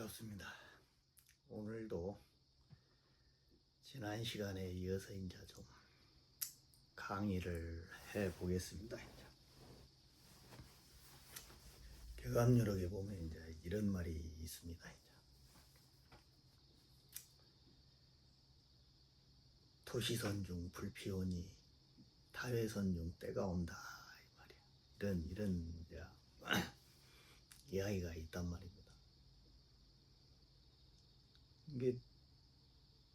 반갑습니다. 오늘도 지난 시간에 이어서 이제 좀 강의를 해 보겠습니다. 개감유력에 보면 이제 이런 말이 있습니다. 토시선중 불피오니 타회선중 때가 온다 이 말이야. 이런 이제 이야기가 있단 말입니다.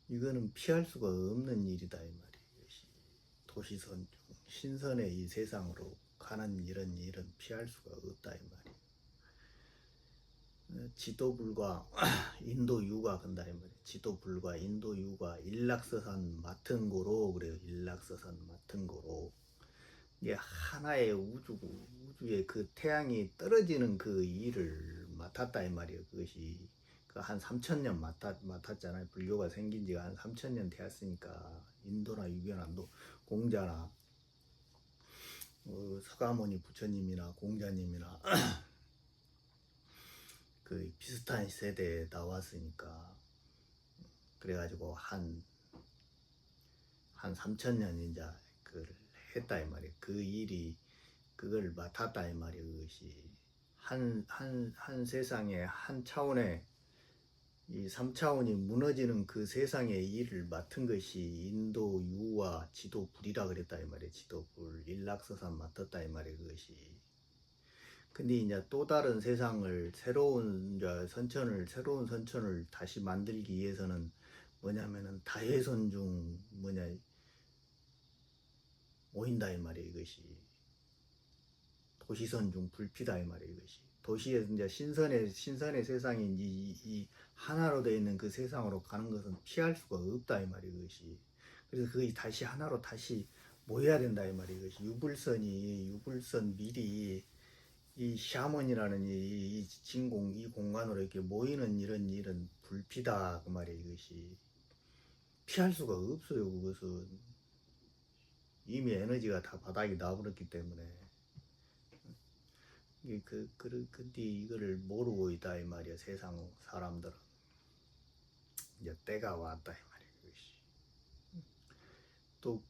이거는 피할 수가 없는 일이다 이 말이에요. 도시선중 신선의 이 세상으로 가는 이런 일은 피할 수가 없다 이 말이에요. 지도불과 인도유가 근다 이 말이에요. 지도불과 인도유가 일락서산 맡은 고로 그래요. 일락서산 맡은 고로. 이게 하나의 우주의 그 태양이 떨어지는 그 일을 맡았다 이 말이에요. 그것이 그 한 3,000년 맡았잖아요. 불교가 생긴 지가 한 3,000년 되었으니까 인도나 유교나 공자나 서가모니 부처님이나 공자님이나 그 비슷한 세대에 나왔으니까 그래가지고 한 3,000년 이제 그걸 했다 이 말이에요. 그 일이 그걸 맡았다 이 말이에요. 그것이 한 세상에 한 차원의 이 3차원이 무너지는 그 세상의 일을 맡은 것이 인도유와 지도불이라 그랬다 이 말이에요. 지도불 일락서산 맡았다 이 말이에요. 그것이. 근데 이제 또 다른 세상을 새로운 선천을 다시 만들기 위해서는 뭐냐면은 다해선중 모인다 이 말이에요. 이것이 도시선중 불피다 이 말이에요. 이것이 도시에서 이제 신선의 세상이 이 하나로 되어 있는 그 세상으로 가는 것은 피할 수가 없다 이 말이에요. 이것이. 그래서 그것이 다시 하나로 다시 모여야 된다 이 말이에요. 이것이 유불선 미리 이 샤먼이라는 이 진공 이 공간으로 이렇게 모이는 이런 일은 불피다 그 말이에요. 이것이 피할 수가 없어요. 그것은 이미 에너지가 다 바닥이 나버렸기 때문에 근데 이거를 모르고 있다 이 말이야. 세상 사람들은 이제 때가 왔다 이 말이야. 이것이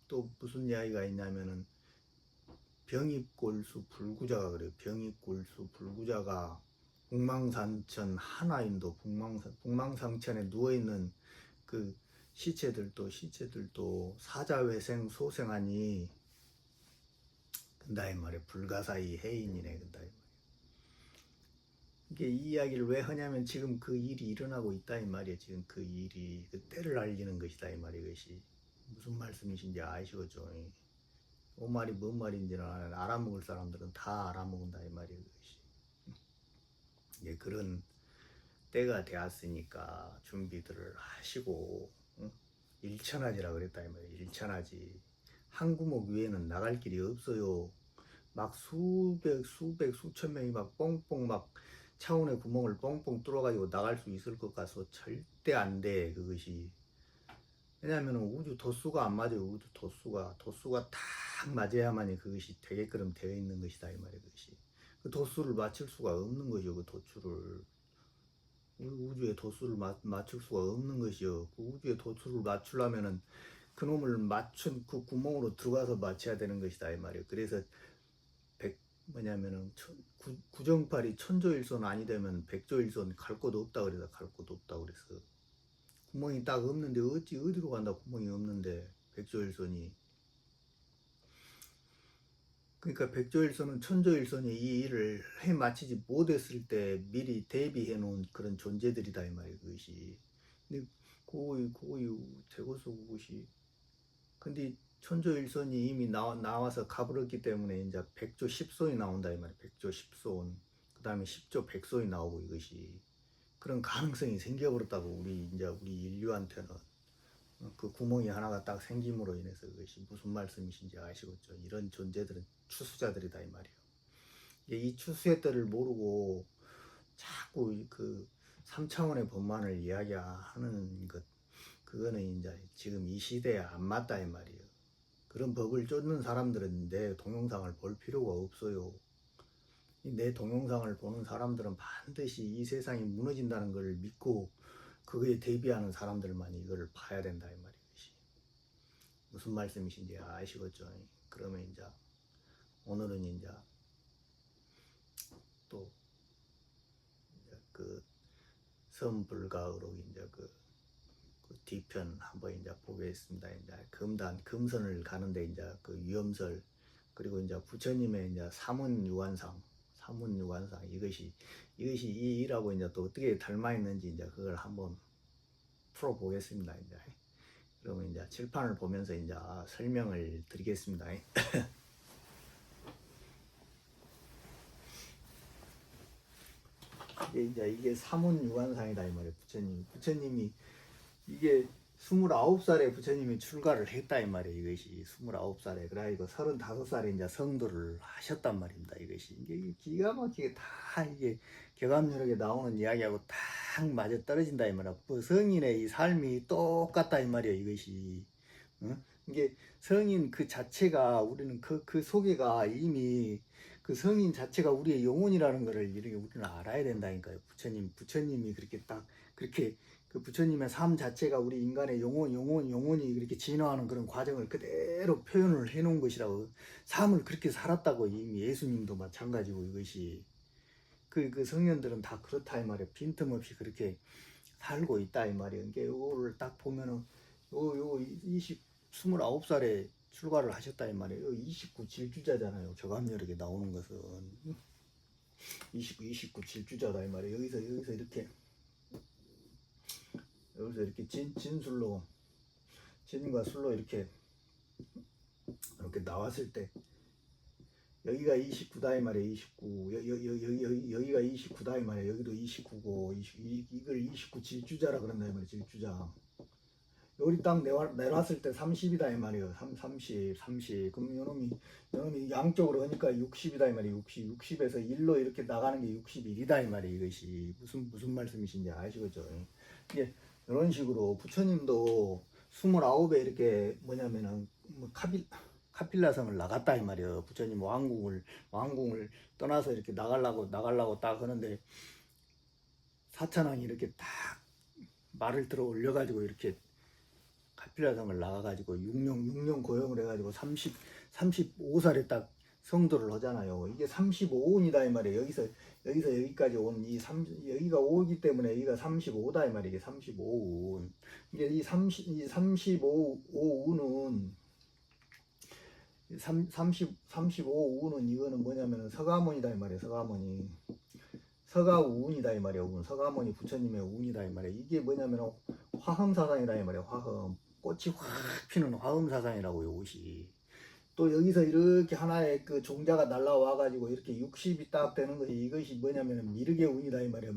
또 무슨 이야기가 있냐면은 병입골수 불구자가 그래요. 병입골수 불구자가 북망산천 하나인도 북망상천에 누워있는 그 시체들도 사자회생 소생하니 근다 이 말이에요. 불가사의 해인이네 근다 이 말이에요. 이게 이 이야기를 왜 하냐면 지금 그 일이 일어나고 있다 이 말이에요. 지금 그 일이 그 때를 알리는 것이다 이 말이에요. 이것이 무슨 말씀이신지 아시겠죠? 그 말이 뭔 말인지는 알아먹을 사람들은 다 알아먹는다 이 말이에요. 그것이. 예, 그런 때가 되었으니까 준비들을 하시고 일천하지라 그랬다 이 말이에요. 일천하지. 한 구목 위에는 나갈 길이 없어요. 막 수천 명이 막 뻥뻥 막 차원의 구멍을 뻥뻥 뚫어가지고 나갈 수 있을 것 같아서 절대 안 돼. 그것이. 왜냐하면 우주 도수가 안 맞아요. 우주 도수가 딱 맞아야만이 그것이 되게끔 되어 있는 것이다 이 말이에요. 그것이 그 도수를 맞출 수가 없는 것이요. 그 도출을 우주의 도수를 맞출 수가 없는 것이요. 그 우주의 도수를 맞추려면은 그놈을 맞춘 그 구멍으로 들어가서 맞춰야 되는 것이다 이 말이에요. 그래서 뭐냐면은 구정팔이 천조일손 아니 되면 백조일손 갈 곳 없다 그래서 갈 곳 없다 그래서 구멍이 딱 없는데 어디로 간다 구멍이 없는데 백조일손이. 그러니까 백조일손은 천조일손이 이 일을 해 마치지 못했을 때 미리 대비해 놓은 그런 존재들이다 이 말이에요. 그것이. 근데 그거이 대고서 그것이. 근데 천조일손이 이미 나와서 가버렸기 때문에 이제 백조 십손이 나온다 이 말이에요. 백조 십손. 그 다음에 십조 백손이 나오고 이것이. 그런 가능성이 생겨버렸다고 우리 인류한테는. 그 구멍이 하나가 딱 생김으로 인해서 그것이 무슨 말씀이신지 아시겠죠? 이런 존재들은 추수자들이다 이 말이에요. 이 추수의 때를 모르고 자꾸 그 3차원의 법만을 이야기하는 것, 그거는 이제 지금 이 시대에 안 맞다 이 말이에요. 그런 법을 쫓는 사람들은 내 동영상을 볼 필요가 없어요. 내 동영상을 보는 사람들은 반드시 이 세상이 무너진다는 걸 믿고 그거에 대비하는 사람들만 이걸 봐야 된다 이 말이지. 무슨 말씀이신지 아시겠죠? 그러면 이제 오늘은 이제 또 이제 그 선불가의록 이제 그 뒤편 한번 이제 보겠습니다. 이제 금선을 가는데 이제 그 위험설 그리고 이제 부처님의 이제 사문유관상 이것이 이 일하고 이제 또 어떻게 닮아 있는지 이제 그걸 한번 풀어 보겠습니다. 이제 그러면 이제 칠판을 보면서 이제 설명을 드리겠습니다. 이게 사문유관상이다 이 말이에요. 부처님이 이게 29살에 부처님이 출가를 했다 이 말이에요. 이것이 29살에 그래가지고 35살에 이제 성도를 하셨단 말입니다. 이게 기가 막히게 다 이게 격암유력에 나오는 이야기하고 딱 맞아 떨어진다 이 말이야. 그 성인의 이 삶이 똑같다 이 말이에요. 이것이 이게 성인 그 자체가 우리는 그 속에가 이미 그 성인 자체가 우리의 영혼이라는 것을 이렇게 우리는 알아야 된다니까요. 부처님이 그렇게 딱 그렇게 그 부처님의 삶 자체가 우리 인간의 영혼이 그렇게 진화하는 그런 과정을 그대로 표현을 해 놓은 것이라고. 삶을 그렇게 살았다고. 이미 예수님도 마찬가지고. 이것이 그 성현들은 다 그렇다 이 말이에요. 빈틈없이 그렇게 살고 있다 이 말이에요. 이게 요거를 딱 보면은 요 29살에 출가를 하셨다 이 말이에요. 29 질주자잖아요. 격암여력에 나오는 것은 29 질주자다 이 말이에요. 여기서 이렇게 진술로 진과 술로 이렇게 나왔을 때 여기가 29다 이 말이에요. 29 여기가 29다 이 말이에요. 여기도 29고 이걸 29 질주자라 그런다 이 말이에요. 질주자. 여기 딱 내놨을 때 30이다 이 말이에요. 30 그럼 요놈이 양쪽으로 하니까 60이다 이 말이에요. 60에서 1로 이렇게 나가는 게 61이다 이 말이에요. 이것이 무슨 말씀이신지 아시겠죠? 이게 이런 식으로 부처님도 29에 이렇게 뭐냐면은 카필라성을 나갔다 이 말이에요. 부처님 왕궁을 떠나서 이렇게 나가려고 딱 하는데 사천왕이 이렇게 딱 말을 들어 올려가지고 이렇게 카필라성을 나가가지고 6년 고용을 해가지고 35살에 딱 성도를 하잖아요. 이게 35운이다 이 말이에요. 여기서 여기까지 온 여기가 5이기 때문에 여기가 35다 이 말이에요. 이게 35운. 이게 이 35운은 35운은 이거는 뭐냐면은 서가모니다 이 말이에요. 서가운이다 이 말이에요. 서가모니 부처님의 운이다 이 말이에요. 이게 뭐냐면 화엄사상이다 이 말이에요. 화엄. 꽃이 확 피는 화엄사상이라고. 이것이 또 여기서 이렇게 하나의 그 종자가 날라와 가지고 이렇게 60이 딱 되는 것이 이것이 뭐냐면 미륵의 운이다 이 말이에요.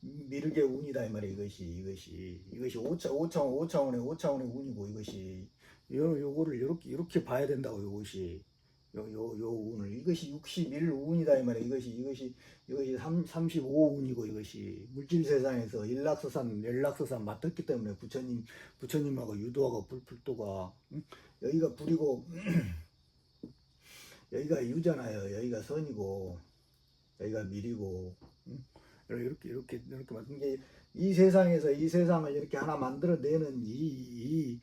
미륵의 운이다 이 말이에요. 이것이 5차원의 운이고. 이것이 요거를 이렇게 봐야 된다고. 이것이 요 운을 이것이 61 운이다 이 말이에요. 이것이 35 운이고. 이것이 물질 세상에서 일락서산 맞았기 때문에 부처님하고 유도하고 불도가 여기가 불이고 여기가 유잖아요. 여기가 선이고 여기가 밀이고. 이렇게 말씀. 이 세상에서 이 세상을 이렇게 하나 만들어내는 이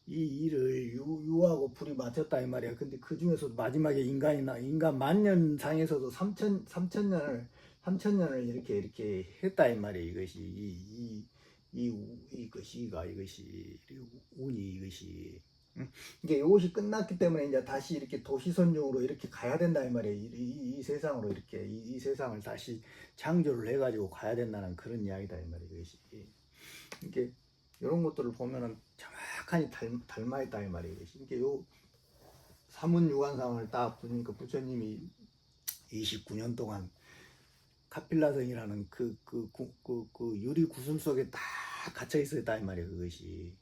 일을 유하고 불이 맞췄다 이 말이야. 근데 그 중에서 마지막에 인간 만년상에서도 3천년을 이렇게 했다 이 말이야. 이것이 이것이 운이 이것이. 이게 이것이 끝났기 때문에 이제 다시 이렇게 도시선용으로 이렇게 가야 된다 이 말이에요. 이 세상으로 이렇게 이 세상을 다시 창조를 해가지고 가야 된다는 그런 이야기다 이 말이에요. 이것이. 이게 이런 것들을 보면은 정확하게 닮아 있다 이 말이에요. 이게 요 사문유관상을 딱 보니까 부처님이 29년 동안 카필라성이라는 그 유리 구슬 속에 딱 갇혀 있었다 이 말이에요. 그것이.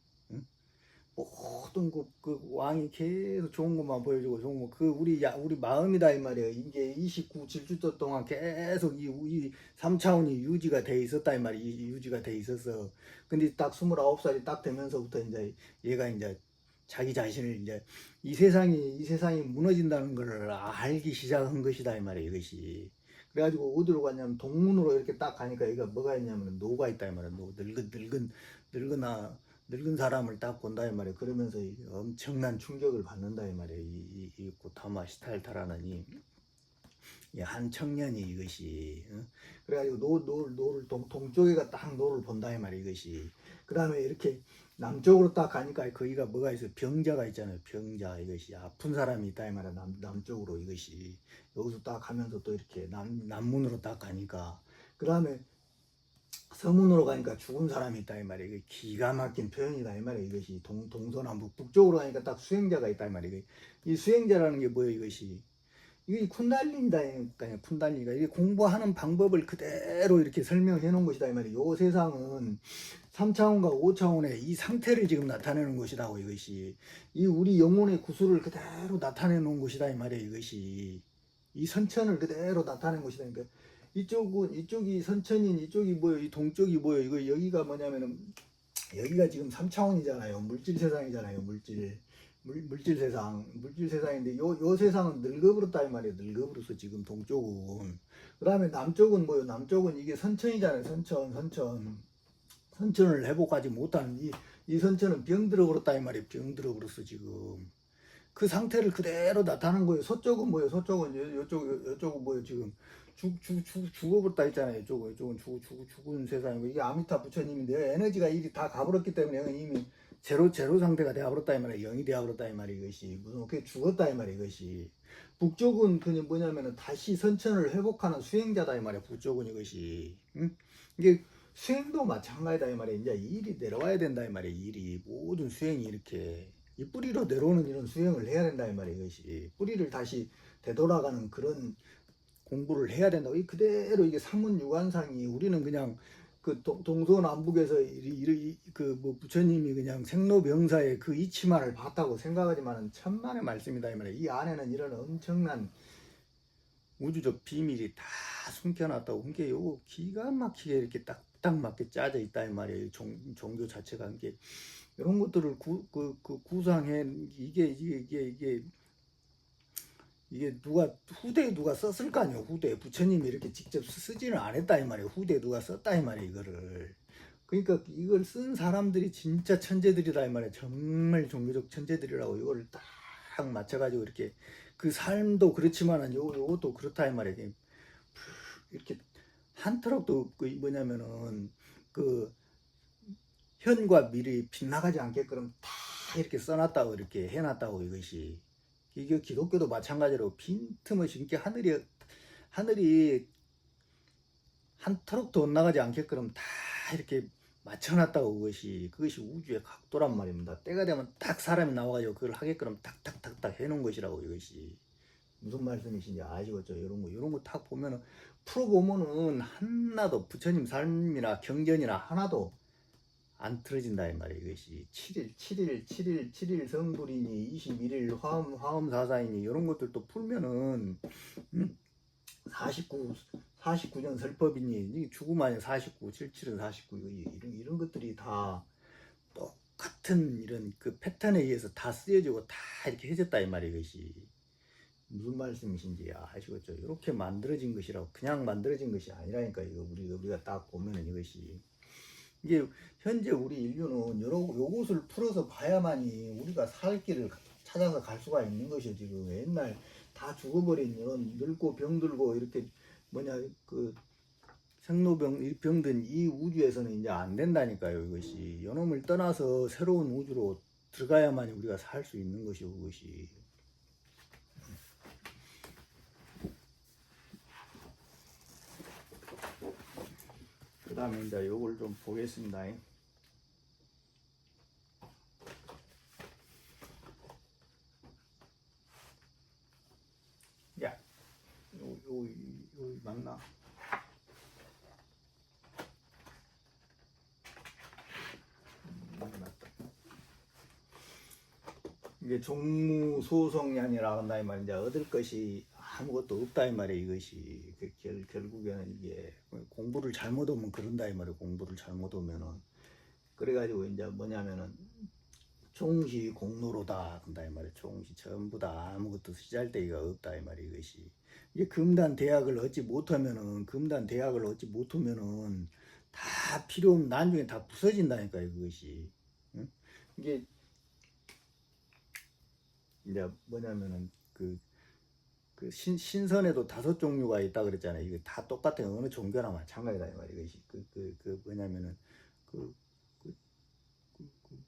모든 그 왕이 계속 좋은 것만 보여주고 좋은 거 우리 마음이다 이 말이에요. 이게 29 질주도 동안 계속 이 3차원이 유지가 돼 있었다 이 말이에요. 유지가 돼 있었어. 근데 딱 29살이 딱 되면서부터 이제 얘가 이제 자기 자신을 이제 이 세상이 무너진다는 걸 알기 시작한 것이다 이 말이야 이것이. 그래가지고 어디로 갔냐면 동문으로 이렇게 딱 가니까 여기가 뭐가 있냐면 노가 있다 이 말이야. 노 늙은 늙은 사람을 딱 본다 이 말이야. 그러면서 엄청난 충격을 받는다 이 말이야. 이 고타마 시탈타라는 한 청년이 이것이 그래가지고 노를 동쪽에가 딱 노를 본다 이 말이야 이것이. 그 다음에 이렇게 남쪽으로 딱 가니까 거기가 뭐가 있어 병자가 있잖아요. 병자 이것이 아픈 사람이 있다 이 말이야. 남쪽으로 이것이. 여기서 딱 가면서 또 이렇게 남문으로 딱 가니까 그 다음에 서문으로 가니까 죽은 사람이 있다 이 말이야. 이게 기가 막힌 표현이다 이 말이야 이것이. 동서남북 북쪽으로 가니까 딱 수행자가 있다 이 말이야. 이 수행자라는 게 뭐예요 이것이. 이게 쿤달리니까요. 쿤달리가 이게 공부하는 방법을 그대로 이렇게 설명해 놓은 것이다 이 말이에요. 요 세상은 3차원과 5차원의 이 상태를 지금 나타내는 것이라고 이것이. 이 우리 영혼의 구수를 그대로 나타내 놓은 것이다 이 말이에요 이것이. 이 선천을 그대로 나타낸 것이다. 그러니까 이쪽이 선천인 이쪽이 뭐예요? 이 동쪽이 뭐예요? 이거 여기가 뭐냐면은 여기가 지금 3차원이잖아요. 물질 세상이잖아요. 물질 세상인데 요 세상은 늙어버렸다 이 말이에요. 늙어버렸어 지금 동쪽은. 그 다음에 남쪽은 뭐예요? 남쪽은 이게 선천이잖아요. 선천을 회복하지 못하는 이 선천은 병들어 버렸다 이 말이에요. 병들어 버렸어 지금. 그 상태를 그대로 나타나는 거예요. 서쪽은 뭐예요? 서쪽은 요쪽은 뭐예요? 지금 죽어버렸다 했잖아요. 이쪽은 죽은 세상이고 이게 아미타 부처님인데 에너지가 일이 다 가버렸기 때문에 이미 제로 상태가 되어버렸다 이 말이에요. 영이 되어버렸다 이 말이에요. 이것이 무슨 그게 죽었다 이 말이에요. 이것이. 북쪽은 그냥 뭐냐면은 다시 선천을 회복하는 수행자다 이 말이에요. 북쪽은 이것이. 응? 이게 수행도 마찬가지다 이 말이에요. 이제 일이 내려와야 된다 이 말이에요. 일이 모든 수행이 이렇게 이 뿌리로 내려오는 이런 수행을 해야 된다 이 말이에요. 이것이 뿌리를 다시 되돌아가는 그런 공부를 해야 된다고. 이 그대로 이게 삼문유관상이 우리는 그냥 그 동서남북에서 그 뭐 부처님이 그냥 생로병사의 그 이치만을 봤다고 생각하지만은 천만의 말씀이다 이 말이에요. 이 안에는 이런 엄청난 우주적 비밀이 다 숨겨놨다고. 그게 요거 기가 막히게 이렇게 딱 맞게 짜져 있다 이 말이에요. 종교 자체가 이게 이런 것들을 구상해 이게 누가 후대에 누가 썼을 거 아니에요. 후대에 부처님이 이렇게 직접 쓰지는 않았다 이 말이에요. 후대에 누가 썼다 이 말이에요. 이거를. 그러니까 이걸 쓴 사람들이 진짜 천재들이다 이 말이에요. 정말 종교적 천재들이라고. 이거를 딱 맞춰가지고 이렇게 그 삶도 그렇지만은 요것도 그렇다 이 말이에요. 이렇게 한 트럭도 그 뭐냐면은 그 현과 미래에 빗나가지 않게끔 다 이렇게 써놨다고 이렇게 해놨다고. 이것이 이게 기독교도 마찬가지로 빈틈없이 이렇게 하늘이 한 트럭도 못 나가지 않게끔 다 이렇게 맞춰놨다고. 그것이 우주의 각도란 말입니다. 때가 되면 딱 사람이 나와가지고 그걸 하게끔 탁탁탁탁 해놓은 것이라고. 이것이 무슨 말씀이신지 아시겠죠? 이런 거 딱 보면은 풀어보면은 하나도 부처님 삶이나 경전이나 하나도 안 틀어진다 이 말이에요. 이것이 7일 성불이니 21일 화엄사사이니 이런 것들도 풀면은 49년 설법이니 죽음 아니야 49, 77은 49 이런 것들이 다 똑같은 이런 그 패턴에 의해서 다 쓰여지고 다 이렇게 해졌다 이 말이에요. 이것이 무슨 말씀이신지 아시겠죠? 이렇게 만들어진 것이라고. 그냥 만들어진 것이 아니라니까. 이거 우리가 딱 보면은 이것이 이게 현재 우리 인류는 요것을 풀어서 봐야만이 우리가 살 길을 찾아서 갈 수가 있는 것이죠. 지금 옛날 다 죽어버린 이런 늙고 병들고 이렇게 그 생로병든 이 우주에서는 이제 안 된다니까요. 이것이 요놈을 떠나서 새로운 우주로 들어가야만이 우리가 살 수 있는 것이고. 그것이 그 다음에 이제 요걸 좀 보겠습니다. 야, 요 맞나? 맞다. 이게 종무소송이 아니라 한다 이 말이야. 이제 얻을 것이 아무것도 없다 이 말이야. 이것이 결국에는 이게 공부를 잘못하면 그런다 이 말이야. 공부를 잘못하면은 그래가지고 이제 뭐냐면은 총시 공로로다 한다 이 말이야. 총시 전부 다 아무것도 쓰잘데기가 없다 이 말이야. 이것이 이게 금단 대학을 얻지 못하면은 다 필요 없는 나중에 다 부서진다니까요. 그것이 응? 이게 이제 뭐냐면은 그 신선에도 5종류가 있다 그랬잖아요. 이게 다 똑같아요. 어느 종교나 마찬가지다 이 말이야. 이것이 그 뭐냐면은 그, 그,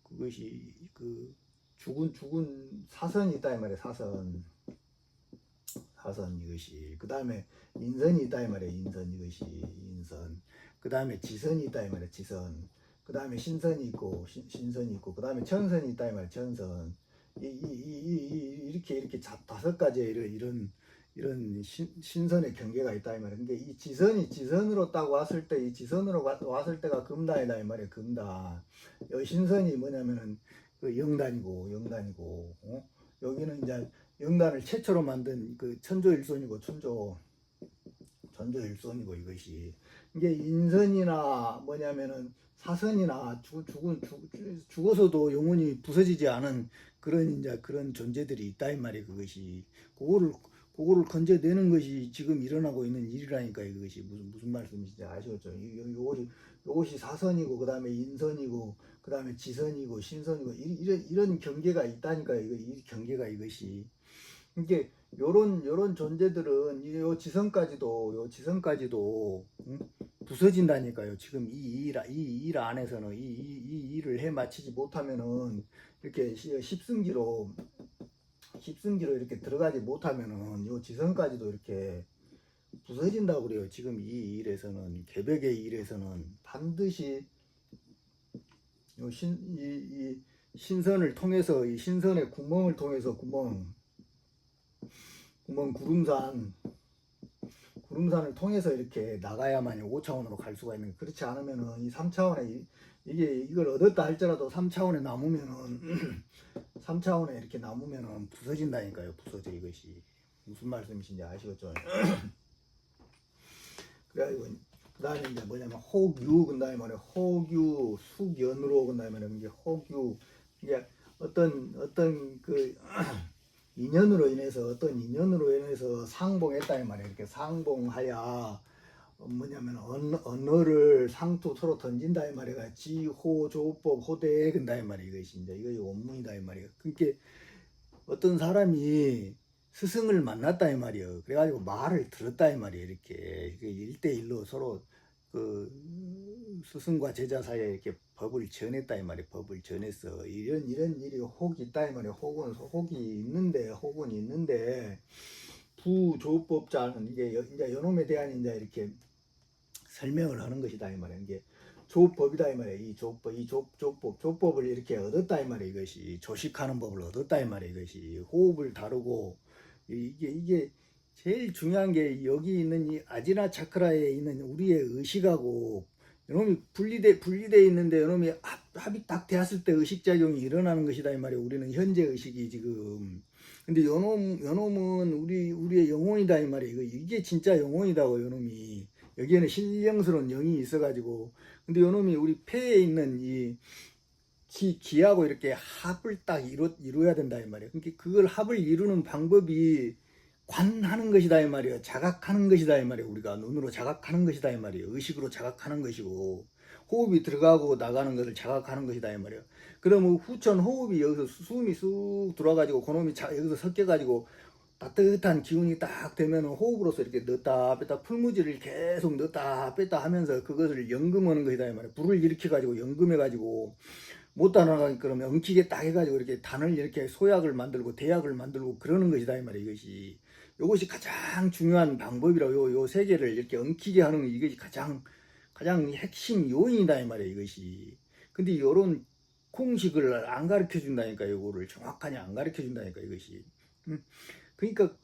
그것이 그 죽은 사선이 있다 이 말이야. 사선 이것이 그 다음에 인선이 있다 이 말이야. 인선 이것이 인선 그 다음에 지선이 있다 이 말이야. 지선 그 다음에 신선이 있고 신선이 있고 그 다음에 천선이 있다 이 말이야. 천선 이렇게 5가지의 이런 신선의 경계가 있다 이 말이야. 근데 이 지선으로 딱 왔을 때 이 지선으로 왔을 때가 금단이다 이 말이야. 금단. 이 신선이 뭐냐면은 그 영단이고 여기는 이제 영단을 최초로 만든 그 천조일손이고 천조일손이고 이것이 이게 인선이나 뭐냐면은 사선이나 죽어서도 영혼이 부서지지 않은 그런 존재들이 있다 이 말이에요. 그것이 그거를 건져내는 것이 지금 일어나고 있는 일이라니까. 이것이 무슨 말씀이신지 아시겠죠? 요것이 사선이고 그다음에 인선이고 그다음에 지선이고 신선이고 이런 경계가 있다니까요. 이 경계가 이것이 이게 요런 존재들은 요 지선까지도 응? 부서진다니까요. 지금 이 일 안에서는 이 일을 해 마치지 못하면은 이렇게 십승기로 이렇게 들어가지 못하면은 요 지선까지도 이렇게 부서진다고 그래요. 지금 이 일에서는 개벽의 일에서는 반드시 요 신선을 통해서 이 신선의 구멍을 통해서 구멍 구름산을 통해서 이렇게 나가야만 5차원으로 갈 수가 있는 거예요. 그렇지 않으면은 이 3차원에 이걸 얻었다 할지라도 3차원에 남으면은 3차원에 이렇게 남으면은 부서진다니까요. 부서져. 이것이 무슨 말씀이신지 아시겠죠? 그래가지고 그다음에 이제 뭐냐면 호규 그다음에 말이야. 호규 숙연으로 그다음에 말이야. 이게 호규 이게 어떤 그 인연으로 인해서 상봉했다 이 말이야. 이렇게 상봉하여 뭐냐면 언어를 상투 서로 던진다 이 말이야. 지호 조법 호대 근다 이 말이야. 이것이 이제 이거 원문이다 이 말이야. 그러니까 어떤 사람이 스승을 만났다 이 말이야. 그래가지고 말을 들었다 이 말이야. 이렇게 1대1로 서로 그 스승과 제자 사이에 이렇게 법을 전했다 이 말이야. 법을 전했어. 이런 일이 혹이 있다 이 말이야. 혹은 있는데 부조법자는 이제 요놈에 대한 이제 이렇게 설명을 하는 것이다 이 말이야. 이게 조법이다 이 말이야. 이 조법을 이렇게 얻었다 이 말이야. 이것이 조식하는 법을 얻었다 이 말이야. 이것이 호흡을 다루고 이게 제일 중요한 게 여기 있는 이 아지나 차크라에 있는 우리의 의식하고 요놈이 분리돼 있는데 요놈이 합이 딱 되었을 때 의식작용이 일어나는 것이다 이 말이야. 우리는 현재 의식이 지금. 근데 요놈은 우리의 영혼이다 이 말이야. 이게 진짜 영혼이다고 요놈이. 여기에는 신령스러운 영이 있어가지고. 근데 요놈이 우리 폐에 있는 이 기하고 이렇게 합을 딱 이루어야 된다 이 말이야. 그러니까 그걸 합을 이루는 방법이 관하는 것이다 이 말이에요. 자각하는 것이다 이 말이에요. 우리가 눈으로 자각하는 것이다 이 말이에요. 의식으로 자각하는 것이고 호흡이 들어가고 나가는 것을 자각하는 것이다 이 말이에요. 그러면 후천 호흡이 여기서 숨이 쑥 들어와가지고 그놈이 여기서 섞여가지고 따뜻한 기운이 딱 되면 호흡으로서 이렇게 넣었다 뺐다 풀무지를 계속 넣었다 뺐다 하면서 그것을 연금하는 것이다 이 말이에요. 불을 일으켜가지고 연금해가지고 못 따라가기 그러면 엉키게 딱 해가지고 이렇게 단을 이렇게 소약을 만들고 대약을 만들고 그러는 것이다 이 말이에요. 이것이 가장 중요한 방법이라고 요 세 개를 이렇게 엉키게 하는 이것이 가장 핵심 요인이다 이 말이에요. 이것이. 근데 이런 공식을 안 가르쳐 준다니까. 요거를 정확하게 안 가르쳐 준다니까 이것이. 그러니까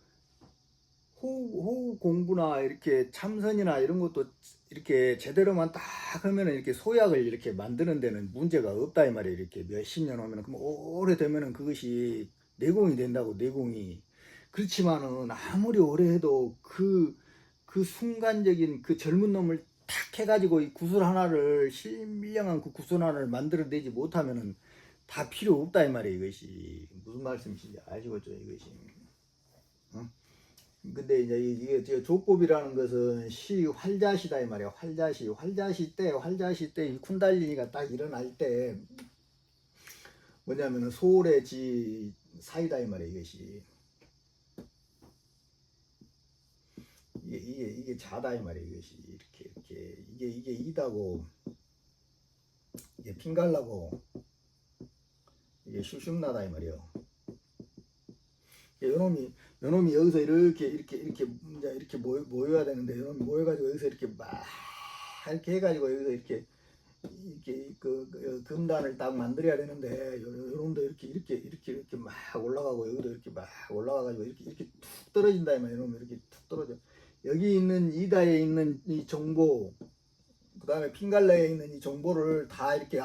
호흡 공부나 이렇게 참선이나 이런 것도 이렇게 제대로만 딱 하면은 이렇게 소약을 이렇게 만드는 데는 문제가 없다 이 말이에요. 이렇게 몇십 년 오면은 그럼 오래 되면은 그것이 내공이 된다고. 내공이. 그렇지만은 아무리 오래 해도 그 순간적인 그 젊은 놈을 탁 해가지고 이 구슬 하나를 신밀령한 그 구슬 하나를 만들어내지 못하면은 다 필요 없다 이 말이에요. 이것이 무슨 말씀이신지 아시겠죠 이것이. 응? 근데 이제 이게 조법이라는 것은 활자시다 이 말이에요. 활자시 때 이 쿤달리니가 딱 일어날 때 뭐냐면은 소울의 지 사이다 이 말이에요. 이것이 이게 자다 이 말이에요. 이것이 이렇게 이게 이다고 이게 핑갈라고 이게 슉슉나다 이 말이에요. 요놈이 여기서 이렇게 모여야 되는데 요놈이 모여가지고 여기서 이렇게 막 이렇게 해가지고 여기서 이렇게 금단을 딱 만들어야 되는데 요놈도 이렇게 막 올라가고 여기도 이렇게 막 올라가가지고 이렇게 툭 떨어진다 이 말이에요. 요놈이 이렇게 툭 떨어져. 여기 있는 이다에 있는 이 정보, 그 다음에 핑갈레에 있는 이 정보를 다 이렇게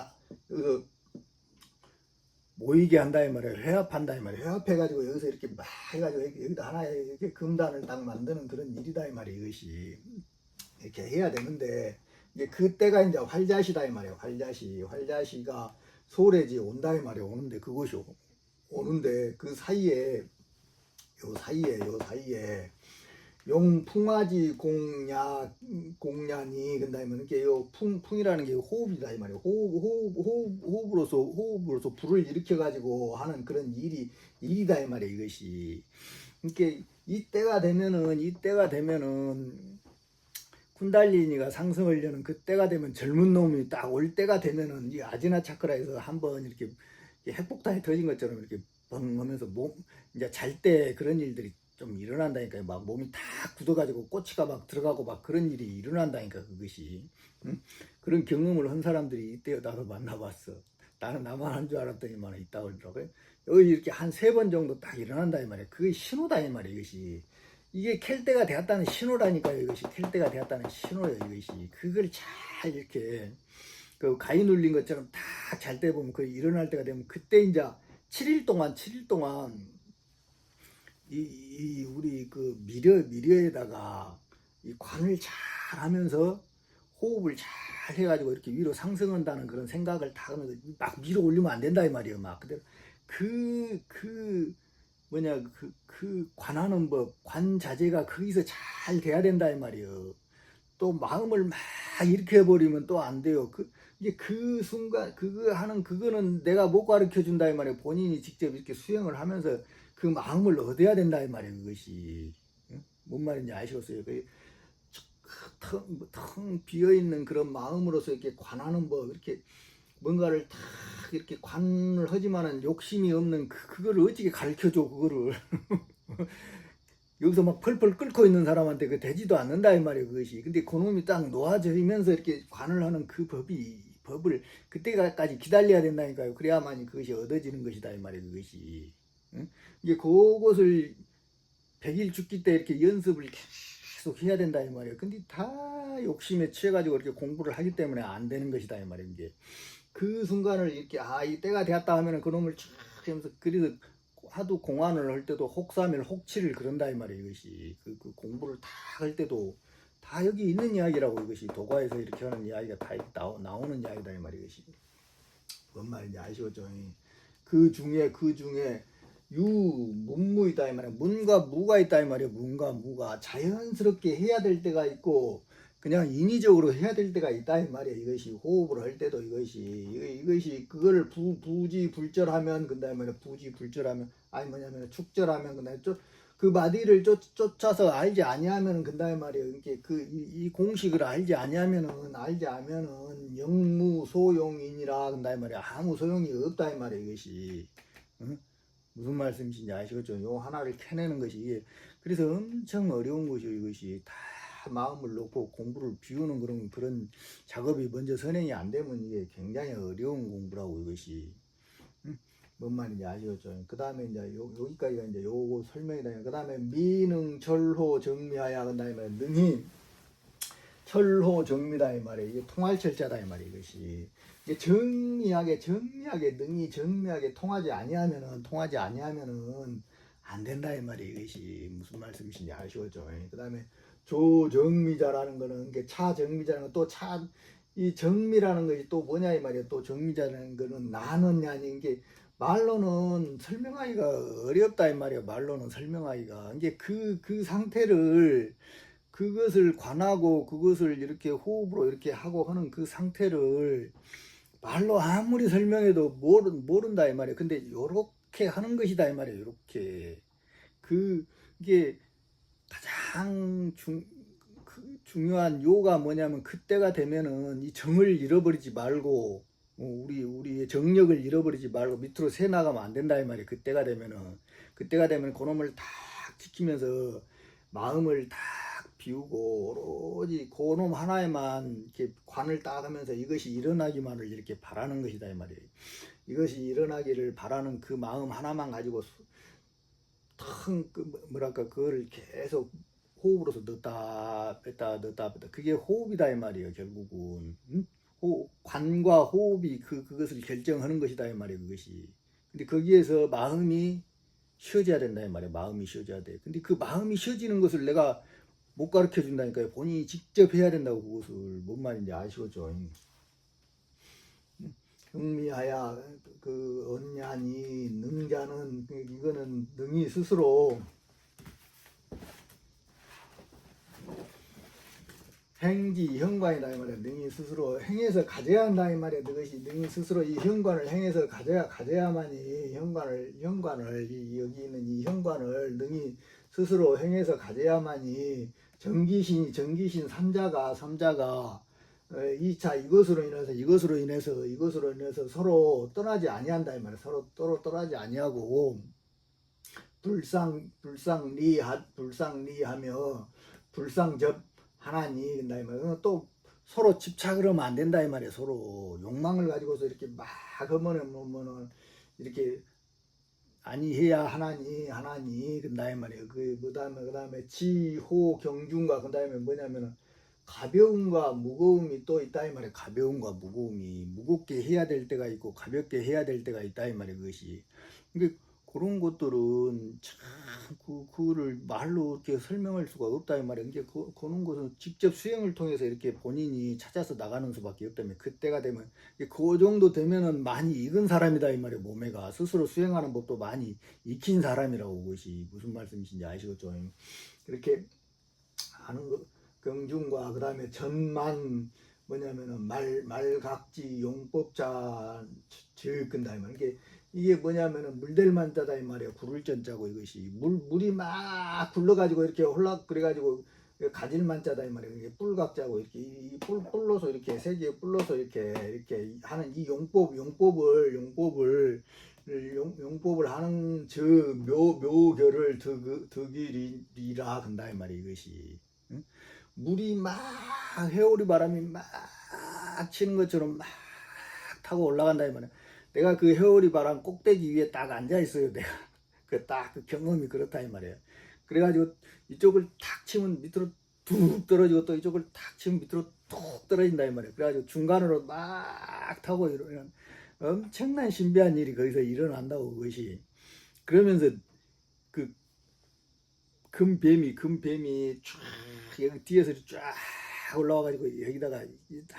여기서 모이게 한다 이 말이에요. 회합한다 이 말이에요. 회합해가지고 여기서 이렇게 막 해가지고 여기다 하나의 이렇게 금단을 딱 만드는 그런 일이다 이 말이에요. 이것이 이렇게 해야 되는데 이제 그때가 이제 활자시다 이 말이에요. 활자시가 소래지 온다 이 말이에요. 오는데 그것이 오는데 그 사이에 요 사이에 용풍화지 공략이 근다면 이게 요 풍이라는 게 호흡이다 이 말이에요. 호흡으로서 불을 일으켜 가지고 하는 그런 일이다 이 말이에요. 이것이 이렇게 이때가 되면은 쿤달리니가 상승하려는 그때가 되면 젊은 놈이 딱 올 때가 되면은 이 아지나 차크라에서 한번 이렇게 핵폭탄이 터진 것처럼 이렇게 벙 하면서 이제 잘 때 그런 일들이 좀 일어난다니까요. 막 몸이 다 굳어가지고 꼬치가 막 들어가고 막 그런 일이 일어난다니까 그것이. 응? 그런 경험을 한 사람들이 이때 나도 만나봤어. 나는 나만 한 줄 알았더니만 있다고 그러더라고요. 여기 이렇게 한 3번 정도 딱 일어난다 이 말이에요. 그게 신호다 이 말이에요. 이것이. 이게 캘 때가 되었다는 신호라니까요. 이것이 캘 때가 되었다는 신호예요. 이것이. 그걸 잘 이렇게 그 가위 눌린 것처럼 다 잘 때 보면 그 일어날 때가 되면 그때 이제 7일 동안 우리 그 미려에다가 이 관을 잘 하면서 호흡을 잘 해가지고 이렇게 위로 상승한다는 그런 생각을 다 하면서 막 밀어 올리면 안 된다 이 말이에요. 막 그대로 그 관하는 법, 관 자재가 거기서 잘 돼야 된다 이 말이에요. 또 마음을 막 이렇게 해버리면 또 안 돼요. 이게 그 순간 그거는 내가 못 가르쳐 준다 이 말이에요. 본인이 직접 이렇게 수행을 하면서 그 마음을 얻어야 된다 이 말이에요. 그것이 뭔 말인지 아시겠어요? 텅 비어 있는 그런 마음으로서 이렇게 관하는 법, 이렇게 뭔가를 탁 이렇게 관을 하지만은 욕심이 없는 그거를 어떻게 가르쳐 줘 그거를. 여기서 막 펄펄 끓고 있는 사람한테 그 되지도 않는다 이 말이에요. 그것이. 근데 그놈이 딱 놓아지면서 이렇게 관을 하는 그 법을 그때까지 기다려야 된다니까요. 그래야만 그것이 얻어지는 것이다 이 말이에요. 그것이. 응? 이게 그것을 100일 죽기 때 이렇게 연습을 계속 해야 된다 이 말이에요. 근데 다 욕심에 취해가지고 이렇게 공부를 하기 때문에 안 되는 것이다 이 말이에요. 이게 그 순간을 이렇게 이 때가 되었다 하면은 그놈을 쫙 하면서 그래서 하도 공안을 할 때도 혹삼일 혹칠을 그런다 이 말이에요. 이것이 그 공부를 다 할 때도 다 여기 있는 이야기라고. 이것이 도가에서 이렇게 하는 이야기가 다 나오는 이야기다 이 말이에요. 이것이 뭔 말인지 아시겠죠? 그 중에 문무이다 이 말이에요. 문과 무가 있다 이 말이에요. 문과 무가 자연스럽게 해야 될 때가 있고 그냥 인위적으로 해야 될 때가 있다 이 말이에요. 이것이 호흡을 할 때도 이것이 그거를 부지불절하면 그다음에 부지불절하면 아니 뭐냐면 축절하면 그다음에 그 마디를 쫓아서 알지 아니하면은 그다음에 말이에요. 이렇게 이 공식을 알지 아니하면은 영무소용이니라 그다음에 말이야. 아무 소용이 없다 이 말이에요. 이것이. 응? 무슨 말씀이신지 아시겠죠? 요 하나를 캐내는 것이 이게 그래서 엄청 어려운 것이요. 이것이 다 마음을 놓고 공부를 비우는 그런 작업이 먼저 선행이 안 되면 이게 굉장히 어려운 공부라고. 이것이 뭔 말인지 아시겠죠? 그 다음에 이제 여기까지가 이제 요거 설명이다. 그 다음에 미능 절호 정미하야. 그 다음에 능히 철호 정미다 이 말이에요. 이게 통할철자다 이 말이에요. 이것이 이게 정미하게 능히 정미하게 통하지 아니하면은 안 된다 이 말이에요. 이것이 무슨 말씀이신지 아시겠죠? 그 다음에 조정미자라는 거는 차 정미자라는 건 또 이 정미라는 것이 또 뭐냐 이 말이야. 또 정미자라는 거는 나는 아닌 게 말로는 설명하기가 어렵다 이 말이야. 말로는 설명하기가. 이게 그 상태를 그것을 관하고 그것을 이렇게 호흡으로 이렇게 하고 하는 그 상태를 말로 아무리 설명해도 모른다 이 말이야. 근데 요렇게 하는 것이다 이 말이야. 요렇게 그게 가장 중요한 요가 뭐냐면 그때가 되면은 이 정을 잃어버리지 말고 우리의 정력을 잃어버리지 말고 밑으로 새 나가면 안 된다 이 말이야. 그때가 되면 그놈을 딱 지키면서 마음을 딱 비우고 오로지 그놈 하나에만 이렇게 관을 딱 하면서 이것이 일어나기만을 이렇게 바라는 것이다 이 말이에요. 이것이 일어나기를 바라는 그 마음 하나만 가지고 뭐랄까 그거를 계속 호흡으로서 넣었다 뺐다 그게 호흡이다 이 말이에요. 결국은 관과 호흡이 그것을 결정하는 것이다 이 말이에요. 그것이. 근데 거기에서 마음이 쉬어져야 된다 이 말이에요. 마음이 쉬어져야 돼. 근데 그 마음이 쉬어지는 것을 내가 못 가르쳐 준다니까요. 본인이 직접 해야 된다고. 그것을 뭔 말인지 아시겠죠? 경미하야 그 언냐니 능자는 이거는 능이 스스로 행지 현관이다 이 말이야. 능이 스스로 행해서 가져야 한다 이 말이야. 그것이 능이 스스로 이 현관을 행해서 가져야만이 현관을 여기 있는 이 현관을 능이 스스로 행해서 가져야만이 정기신 삼자가 2차 이것으로 인해서 서로 떠나지 아니한다 이 말이야. 서로 떠나지 아니하고 불상리하며 불상접 하나니 근다 이 말이야. 또 서로 집착을 하면 안 된다 이 말이야. 서로 욕망을 가지고서 이렇게 막 하면은 이렇게 아니해야 하나니 근다 이 말이야. 그다음에 지호 경중과 그다음에 뭐냐면은 가벼움과 무거움이 또 있다 이 말이야. 가벼움과 무거움이 무겁게 해야 될 때가 있고 가볍게 해야 될 때가 있다 이 말이야. 그것이. 그러니까 그런 것들은 참 그거를 말로 이렇게 설명할 수가 없다 이 말이야. 이게 그런 것은 직접 수행을 통해서 이렇게 본인이 찾아서 나가는 수밖에 없다며. 그때가 되면 그 정도 되면은 많이 익은 사람이다 이 말이야. 몸에가 스스로 수행하는 법도 많이 익힌 사람이라고. 그것이 무슨 말씀이신지 아시겠죠? 이렇게 하는 거. 경중과 그 다음에 전만 뭐냐면은 말각지 용법자 즉근다 이 말이야. 이게 뭐냐면은 물될 만자다 이 말이야. 구를 전자고 이것이 물이 막 굴러가지고 이렇게 홀락 그래가지고 가질 만자다 이 말이야. 이게 뿔각자고 이렇게 이 뿔로서 이렇게 세 개 뿔로서 이렇게 하는 이 용법을 하는 저 묘결을 득이리라 한다 이 말이야. 이것이. 응? 물이 막 회오리 바람이 막 치는 것처럼 막 타고 올라간다 이 말이야. 내가 그 회오리 바람 꼭대기 위에 딱 앉아 있어요. 내가 그 경험이 그렇다 이 말이에요. 그래가지고 이쪽을 탁 치면 밑으로 툭 떨어지고 또 이쪽을 탁 치면 밑으로 툭 떨어진다 이 말이에요. 그래가지고 중간으로 막 타고 이러면 엄청난 신비한 일이 거기서 일어난다고. 그것이. 그러면서 그 금뱀이 쫙 여기 뒤에서 쫙 올라와가지고 여기다가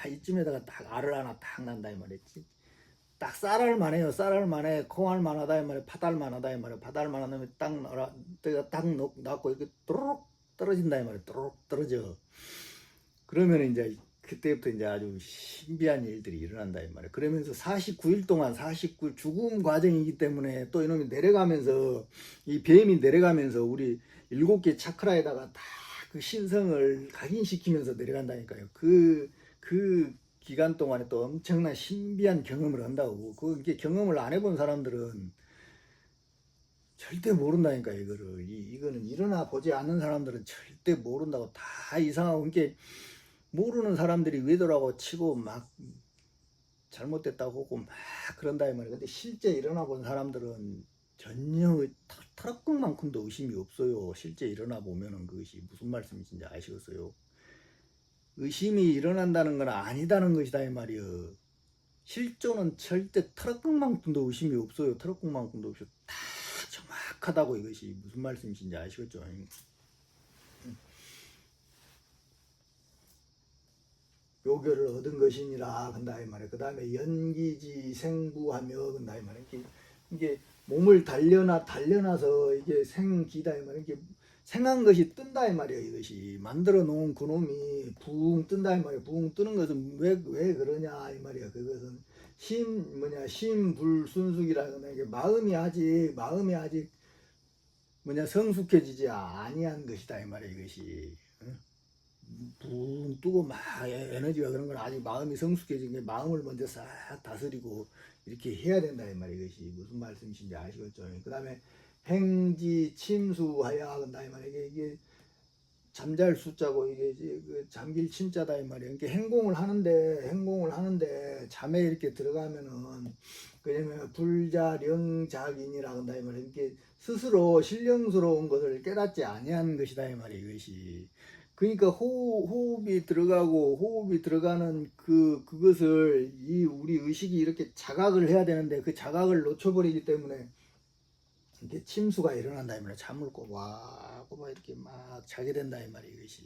이쯤에다가 딱 알을 하나 딱 난다 이 말이지. 딱 쌀알만 해요. 쌀알만 해. 콩알만 하다 이 말이야. 파달만 하다 이 말이야. 파달만 하면 딱 넣고 이렇게 또록 떨어진다 이 말이야. 또록 떨어져. 그러면 이제 그때부터 이제 아주 신비한 일들이 일어난다 이 말이야. 그러면서 49일 동안 49일 죽음 과정이기 때문에 또 이놈이 내려가면서 이 뱀이 내려가면서 우리 7개 차크라에다가 다 그 신성을 각인시키면서 내려간다니까요. 그 기간 동안에 또 엄청난 신비한 경험을 한다고. 그게 경험을 안 해본 사람들은 절대 모른다니까. 이거는 일어나 보지 않는 사람들은 절대 모른다고. 다 이상하고 이게 모르는 사람들이 외도라고 치고 막 잘못됐다고 하고 막 그런다 이 말이야. 근데 실제 일어나 본 사람들은 전혀 털어국만큼도 의심이 없어요. 실제 일어나 보면은 그것이 무슨 말씀이신지 아시겠어요? 의심이 일어난다는 건 아니다는 것이다 이 말이에요. 실존은 절대 털어국만큼도 의심이 없어요. 털어국만큼도 없어. 다 정확하다고. 이것이 무슨 말씀이신지 아시겠죠? 요결을 얻은 것이니라 근다 이 말이야. 그 다음에 연기지 생부하며 근다 이 말이야. 이게 몸을 단련해서 이게 생기다 이 말이야. 이게 생한 것이 뜬다 이 말이야. 이것이 만들어 놓은 그놈이 붕 뜬다 이 말이야. 붕 뜨는 것은 왜 그러냐 이 말이야. 그것은 심불순숙이라는 게 마음이 아직 성숙해지지 아니한 것이다 이 말이야. 이것이 붕 뜨고 막 에너지가 그런 건 아직 마음이 성숙해진 게 마음을 먼저 싹 다스리고 이렇게 해야 된다 이 말이야. 이것이 무슨 말씀이신지 아시겠죠? 그 다음에 행지 침수하야 한다 이 말이야. 이게 잠잘 숫자고 이게 그 잠길 침자다 이 말이야. 이렇게 행공을 하는데 잠에 이렇게 들어가면은 그러면 불자령작인이라 한다 이 말이야. 이렇게 스스로 신령스러운 것을 깨닫지 아니하는 것이다 이 말이야. 이것이 그러니까 호흡이 들어가는 그것을 우리 의식이 이렇게 자각을 해야 되는데 그 자각을 놓쳐버리기 때문에 이게 침수가 일어난다 이 말이야. 잠을 꼬박 이렇게 막 자게 된다 이 말이야. 이것이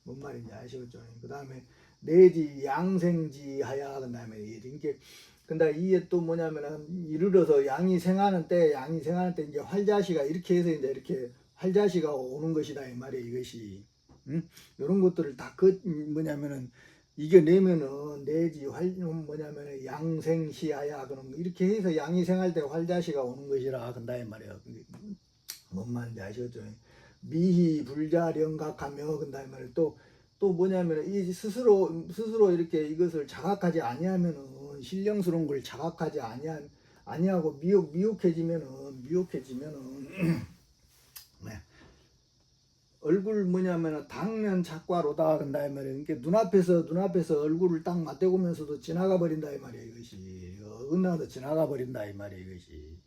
뭔 말인지 아시겠죠? 그 다음에 내지 양생지 하야 한다 이 말이야. 이게 근데 이게 또 뭐냐면은 이르러서 양이 생하는 때 이제 활자시가 이렇게 해서 이제 이렇게 활자시가 오는 것이다 이 말이야. 이것이 이런 것들을 다 뭐냐면은 이겨내면은 내지 뭐냐면은 양생시하야 그럼 이렇게 해서 양이 생할 때 활자시가 오는 것이라 한다 이 말이야. 뭔 말인지 아시겠죠? 미희 불자령각하며 근다 이 말이야. 또 뭐냐면은 이 스스로 이렇게 이것을 자각하지 아니하면은 신령스러운 걸 자각하지 아니하고 미혹해지면은 네. 얼굴 뭐냐면은 당면 착과로다 한다 이 말이야. 그러니까 눈앞에서 얼굴을 딱 맞대고면서도 지나가 버린다 이 말이야. 이것이 은나도 지나가 버린다 이 말이야. 이것이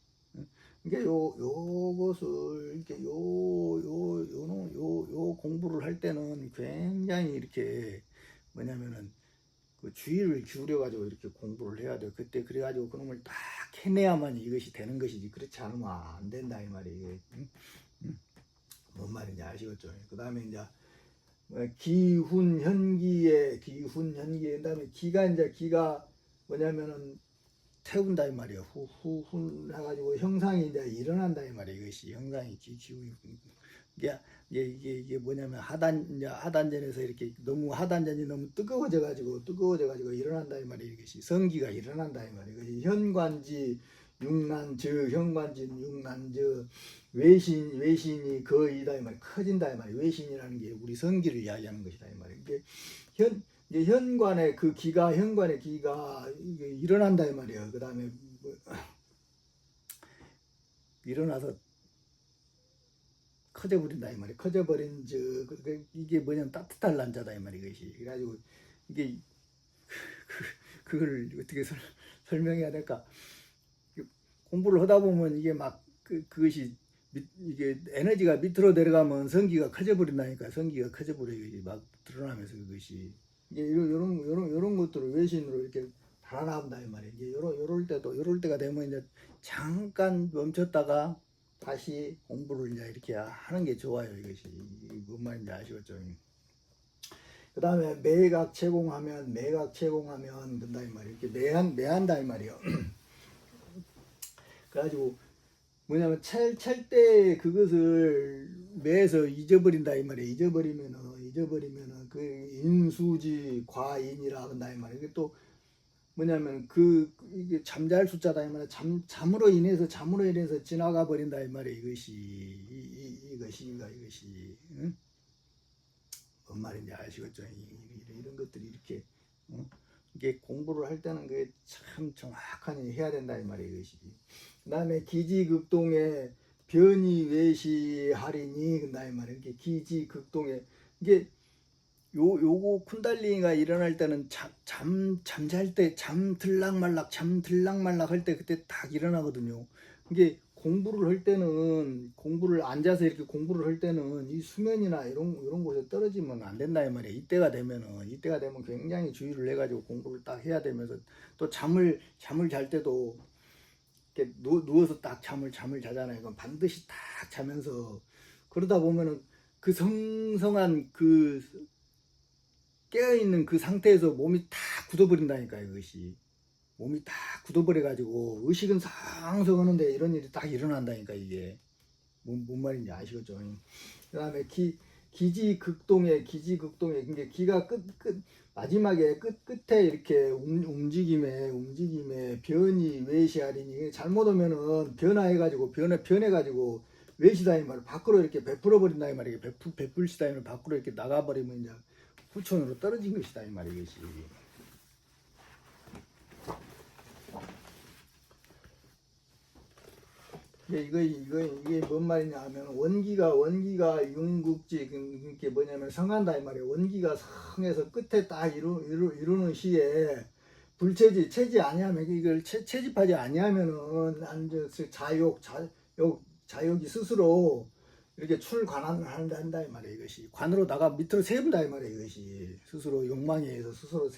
그러니까 요것을 이렇게 요 공부를 할 때는 굉장히 이렇게 뭐냐면은 그 주의를 기울여 가지고 이렇게 공부를 해야 돼. 그때 그래 가지고 그놈을 딱 해내야만 이것이 되는 것이지. 그렇지 않으면 안 된다 이 말이야. 뭔 말인지 아시겠죠? 그 다음에 이제 기훈현기에 그다음에 기가 뭐냐면은 태운다 이 말이야. 훈 해가지고 형상이 이제 일어난다 이 말이야. 이것이 형상이 이게 뭐냐면 하단전에서 이렇게 하단전이 너무 뜨거워져 가지고 일어난다 이 말이야. 이것이 성기가 일어난다 이 말이야. 이것이 현관지 육난저 외신이 거이다 이 말이야. 커진다 이 말이야. 외신이라는 게 우리 성기를 이야기하는 것이다 이 말이야. 이게 현관의 기가 이게 일어난다 이 말이야. 그 다음에 일어나서 커져버린다 이 말이야. 커져버린 이게 뭐냐면 따뜻할 난자다 이 말이야. 이것이 그래가지고 이게 그걸 어떻게 설명해야 될까? 공부를 하다 보면 이게 막 그것이 이게 에너지가 밑으로 내려가면 성기가 커져버린다니까. 성기가 커져버려 막 드러나면서 그것이 이게 이런 것들을 외신으로 이렇게 달아나온다 이 말이야. 이제 요럴 때가 되면 이제 잠깐 멈췄다가 다시 공부를 이제 이렇게 하는 게 좋아요. 이것이 뭔 말인지 아시겠죠? 그 다음에 매각 채공하면 된다 이 말이야. 이렇게 매한다 이 말이야. 그래가지고 뭐냐면 찰 때 그것을 매서 잊어버린다 이 말이야. 잊어버리면은 그 인수지 과인이라 한다 이 말이야. 이게 또 뭐냐면 이게 잠잘 숫자다 이 말이야. 잠으로 인해서 지나가 버린다 이 말이야. 이것이 응? 뭔 말인지 아시겠죠? 이런 것들이 이렇게 이게 공부를 할 때는 그게 참 정확하게 해야 된다 이 말이야. 이것이 그 다음에 기지극동에 변이 외시하리니 근다 이 말이야. 이게 기지극동에 이게 요거 쿤달리니가 일어날 때는 잠잘 때 잠들락말락 할 때 그때 딱 일어나거든요. 이게 공부를 할 때는 앉아서 이렇게 공부를 할 때는 이 수면이나 이런 곳에 떨어지면 안 된다 이 말이야. 이때가 되면 굉장히 주의를 해 가지고 공부를 딱 해야 되면서 또 잠을 잘 때도 이렇게 누워서 딱 잠을 자잖아요. 그럼 반드시 딱 자면서 그러다 보면은 그 성성한 그 깨어있는 그 상태에서 몸이 다 굳어버린다니까 이것이. 몸이 다 굳어버려가지고 의식은 상성하는데 이런 일이 딱 일어난다니까 이게. 뭔 말인지 아시겠죠? 그 다음에 기지극동에 이게 기가 마지막에 끝에 이렇게 움직임에 변이 외시하리니 잘못하면은 변화해가지고 변해가지고 외시다 이 말을 밖으로 이렇게 베풀어 버린다 이 말이에요. 베풀시다 이 말을 밖으로 이렇게 나가버리면 이제 후천으로 떨어진 것이다 이 말이에요. 이것이. 이게 뭔 말이냐 하면 원기가 윤국지 그게 뭐냐면 성한다 이 말이에요. 원기가 성해서 끝에 딱 이루는 시에 불체지 체지 아니하면 이걸 체집하지 아니하면은 자욕이 스스로 이렇게 출관한을 한다 이 말이에요. 이것이 관으로 나가 밑으로 세분다 이 말이에요. 이것이 스스로 욕망에 의해서 스스로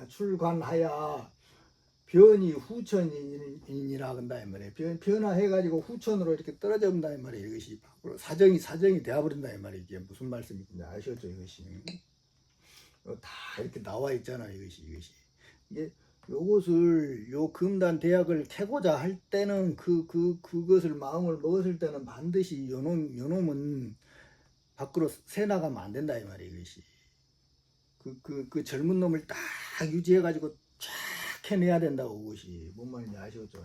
출관하여 변이 후천이니라 한다 이 말이에요. 변화해가지고 후천으로 이렇게 떨어져 본다 이 말이에요. 이것이 밖으로 사정이 되어버린다 이 말이에요. 이게 무슨 말씀인지 아시겠죠? 이것이 다 이렇게 나와 있잖아요. 이것이 이게 요것을 요 금단 대학을 캐고자 할 때는 그것을 마음을 먹었을 때는 반드시 요놈은 밖으로 새 나가면 안 된다 이 말이에요. 이것이 그 젊은 놈을 딱 유지해가지고 쫙 해내야 된다고. 그것이 뭔 말인지 아시겠죠?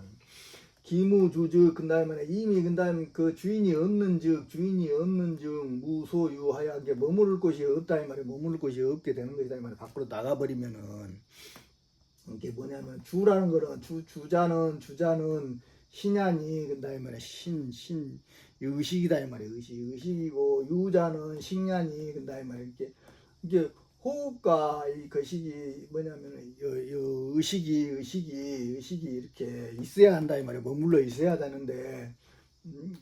기무주즉 그다음에 이미 그다음 그 주인이 없는 즉 무소유하여 게 머무를 곳이 없다 이 말이에요. 머무를 곳이 없게 되는 것이다 이 말이에요. 밖으로 나가버리면은 이게 뭐냐면 주라는 거는 주자는 신야니 그다음에 말이야 신 의식이다 이 말이에요. 의식이고 유자는 식냐니 그다음에 말이야 이게 호흡과 이 거식이 뭐냐면 의식이 이렇게 있어야 한다 이 말이에요. 머물러 있어야 되는데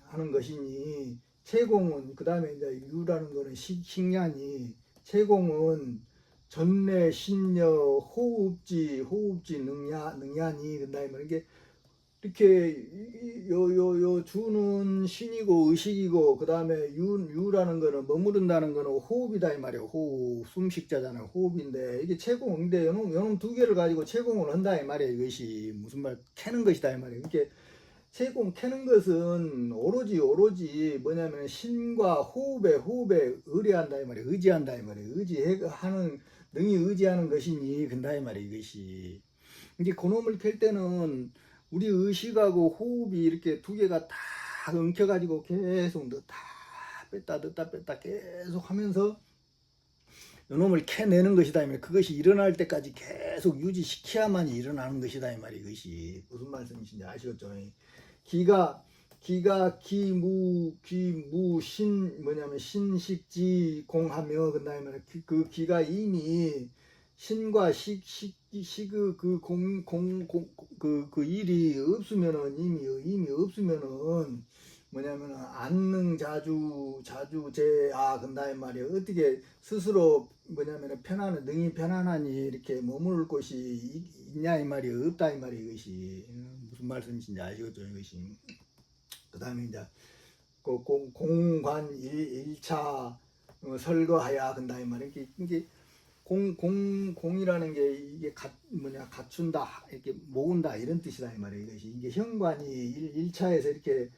하는 것이니 채공은 그 다음에 이제 유라는 거는 식냐니 채공은 전내 신여 호흡지 능야니 그다음에 말이야 이게 이렇게 요 주는 신이고 의식이고 그 다음에 유라는 거는 머무른다는 거는 호흡이다 이 말이에요. 호흡 숨식자잖아요. 호흡인데 이게 채공인데 요놈 두 개를 가지고 채공을 한다 이 말이에요. 이것이 무슨 말 캐는 것이다 이 말이에요. 이렇게 채공 캐는 것은 오로지 뭐냐면 신과 호흡에 의뢰한다 이 말이에요. 의지한다 이 말이에요. 의지하는 능히 의지하는 것이니 근다 이 말이에요. 이것이 이제 그놈을 캘 때는 우리 의식하고 호흡이 이렇게 두 개가 다 엉켜가지고 계속 넣다 뺐다 계속 하면서 이놈을 캐내는 것이다. 그것이 일어날 때까지 계속 유지시켜야만이 일어나는 것이다. 이 말이 이것이 무슨 말씀이신지 아시겠죠? 기무신 뭐냐면 신식지 공하며 그다음에 그 기가 이미 신과 시그 그 일이 없으면은 이미 없으면은 뭐냐면은 안능자주제아 근다이 말이에요. 어떻게 스스로 뭐냐면은 능히 편안하니 이렇게 머물 곳이 있냐 이 말이에요. 없다 이 말이에요. 이것이 무슨 말씀이신지 아시겠죠? 이것이 그다음에 이제 그 공관 1차 설거하야 근다이 말이에요. 이게 공이라는 게 이게 갖춘다 이렇게 모은다 이런 뜻이다 이 말이에요. 이게 현관이 1차에서 이렇게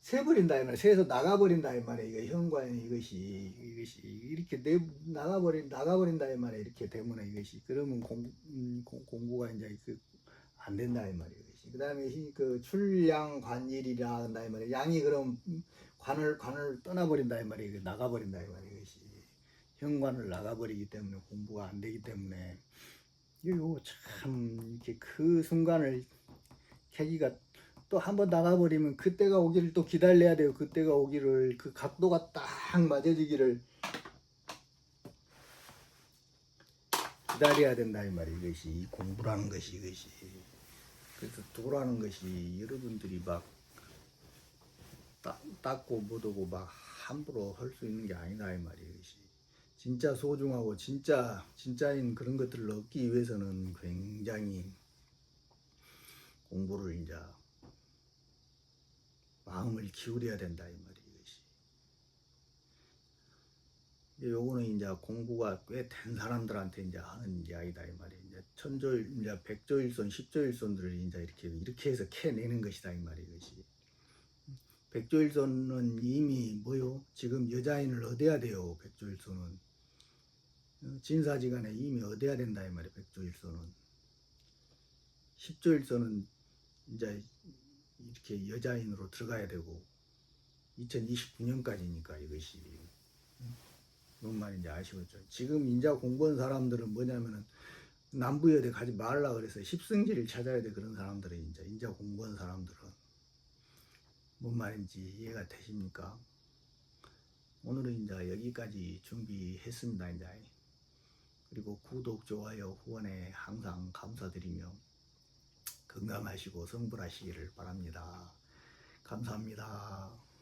새버린다 이 말이에요. 새에서 나가버린다 이 말이에요. 이거 현관이 이것이 이렇게 나가버린다 이 말이에요. 이렇게 되면 이것이 그러면 공부가 이제 안 된다 이 말이에요. 그 다음에 그 출양관일이라 한다 이 말이에요. 양이 그럼 관을 떠나버린다 이 말이에요. 나가버린다 이 말이에요. 이것이 현관을 나가버리기 때문에 공부가 안 되기 때문에 이거 참 이렇게 그 순간을 캐기가 또 한번 나가버리면 그때가 오기를 또 기다려야 돼요. 그때가 오기를 그 각도가 딱 맞아지기를 기다려야 된다 이 말이에요. 이것이 공부라는 것이 이것이 그래서 도라는 것이 여러분들이 막 닦고 못하고 막 함부로 할 수 있는 게 아니다 이 말이에요. 이것이 진짜 소중하고 진짜인 그런 것들을 얻기 위해서는 굉장히 공부를 이제 마음을 기울여야 된다 이 말이에요. 요거는 이제 공부가 꽤 된 사람들한테 이제 하는 이야기다 이 말이에요. 이제 천조일, 이제 백조일손, 십조일손들을 이제 이렇게 해서 캐내는 것이다 이 말이에요. 이것이. 백조일손은 이미 뭐요? 지금 여자인을 얻어야 돼요. 백조일손은 진사지간에 이미 얻어야 된다 이 말이에요. 백조일손은. 십조일손은 이제 이렇게 여자인으로 들어가야 되고 2029년까지니까 이것이 뭔 말인지 아시겠죠? 지금 인자 공부한 사람들은 뭐냐면은 남부여대 가지 말라 그래서 십승지를 찾아야 돼. 그런 사람들은 이제 인자 공부한 사람들은 뭔 말인지 이해가 되십니까? 오늘은 이제 여기까지 준비했습니다. 이제 그리고 구독, 좋아요, 후원에 항상 감사드리며 건강하시고 성불하시기를 바랍니다. 감사합니다.